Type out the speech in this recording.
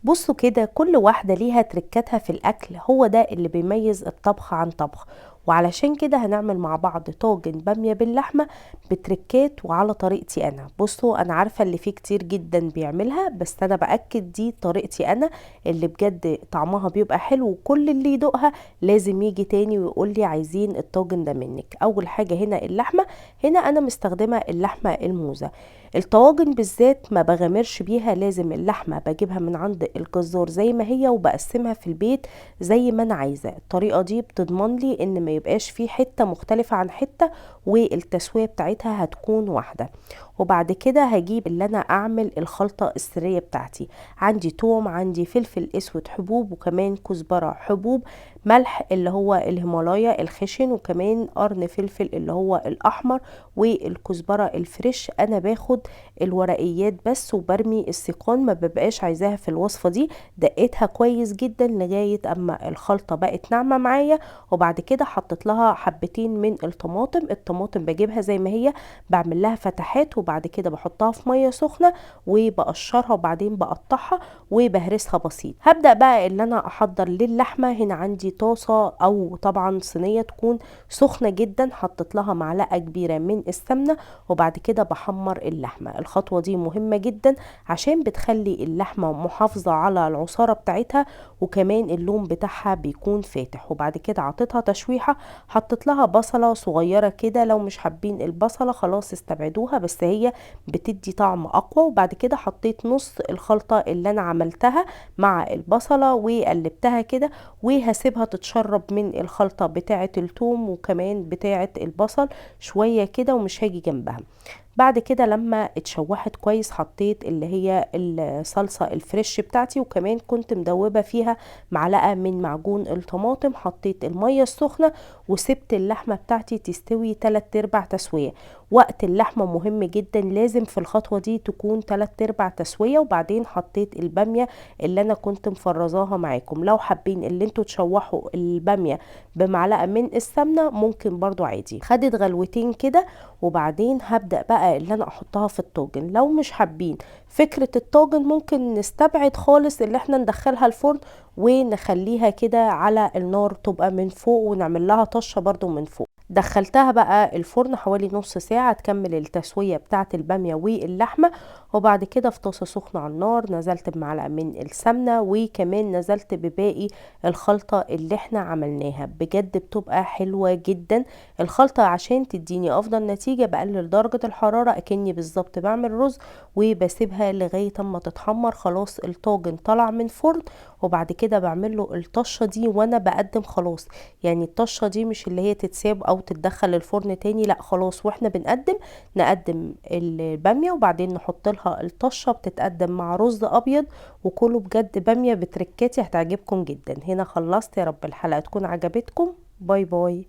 بصوا كده، كل واحدة ليها تركاتها في الأكل، هو ده اللي بيميز الطبخ عن طبخ. وعلشان كده هنعمل مع بعض طاجن بامية باللحمة بتركات وعلى طريقتي أنا. بصوا، أنا عارفة اللي فيه كتير جدا بيعملها، بس أنا بأكد دي طريقتي أنا اللي بجد طعمها بيبقى حلو، وكل اللي يدوقها لازم يجي تاني ويقول لي عايزين الطاجن ده منك. أول حاجة هنا اللحمة، هنا أنا مستخدمة اللحمة الموزة. الطواجن بالذات ما بغامرش بيها، لازم اللحمة بجيبها من عند الجزار زي ما هي وبقسمها في البيت زي ما انا عايزة. الطريقة دي بتضمن لي ان ما يبقاش في حتة مختلفة عن حتة، والتسوية بتاعتها هتكون واحدة. وبعد كده هجيب اللي انا اعمل الخلطة السرية بتاعتي. عندي توم، عندي فلفل اسود حبوب، وكمان كزبرة حبوب، ملح اللي هو الهيمالايا الخشن، وكمان قرن فلفل اللي هو الاحمر، والكزبرة الفريش. انا باخد الورقيات بس وبرمي السيقان، ما ببقاش عايزاها في الوصفة دي. دقيتها كويس جدا لغاية اما الخلطة بقت ناعمة معايا. وبعد كده حطيت لها حبتين من الطماطم بجيبها زي ما هي، بعمل لها فتحات، وبعد كده بحطها في مية سخنة وبقشرها، وبعدين بقطعها وبهرسها بسيط. هبدأ بقى اللي انا احضر للحمة. هنا عندي طاسة او طبعا صينية تكون سخنة جدا، حطيت لها معلقة كبيرة من السمنة، وبعد كده بحمر اللحمة. الخطوة دي مهمة جدا عشان بتخلي اللحمة محافظة على العصارة بتاعتها، وكمان اللون بتاعها بيكون فاتح. وبعد كده عطيتها تشويحة، حطيت لها بصلة صغيرة كده، لو مش حابين البصلة خلاص استبعدوها، بس هي بتدي طعم اقوى. وبعد كده حطيت نص الخلطة اللي انا عملتها مع البصلة وقلبتها كده، وهسيبها تتشرب من الخلطة بتاعة الثوم وكمان بتاعة البصل شوية كده، ومش هاجي جنبها. بعد كده لما اتشوحت كويس، حطيت اللي هي الصلصة الفريش بتاعتي، وكمان كنت مدوبة فيها معلقة من معجون الطماطم. حطيت المية السخنة وسبت اللحمة بتاعتي تستوي 3/4 تسوية. وقت اللحمة مهم جدا، لازم في الخطوة دي تكون 3/4 تسوية. وبعدين حطيت البامية اللي انا كنت مفرزاها معاكم. لو حابين اللي انتوا تشوحوا البامية بمعلقة من السمنة ممكن برضو عادي. خدت غلوتين كده، وبعدين هبدأ بقى اللي انا احطها في الطاجن. لو مش حابين فكرة الطاجن ممكن نستبعد خالص اللي احنا ندخلها الفرن، ونخليها كده على النار تبقى من فوق، ونعمل لها طشة برضو من فوق. دخلتها بقى الفرن حوالي نص ساعة تكمل التسوية بتاعة البامية واللحمة. وبعد كده في طاسة سخنة على النار نزلت بمعلقة من السمنة، وكمان نزلت بباقي الخلطة اللي احنا عملناها. بجد بتبقى حلوة جدا الخلطة. عشان تديني افضل نتيجة بقلل درجة الحرارة اكني بالظبط بعمل رز، وبسيبها لغاية اما تتحمر. خلاص الطاجن طلع من فرن، وبعد كده بعمل له الطشة دي وانا بقدم خلاص. يعني الطشة دي مش اللي هي تتساب او تتدخل الفرن تاني، لا خلاص واحنا بنقدم نقدم البامية، وبعدين نحط لها الطشة. بتتقدم مع رز ابيض، وكله بجد بامية بتركاتي هتعجبكم جدا. هنا خلصت، يا رب الحلقة تكون عجبتكم. باي باي.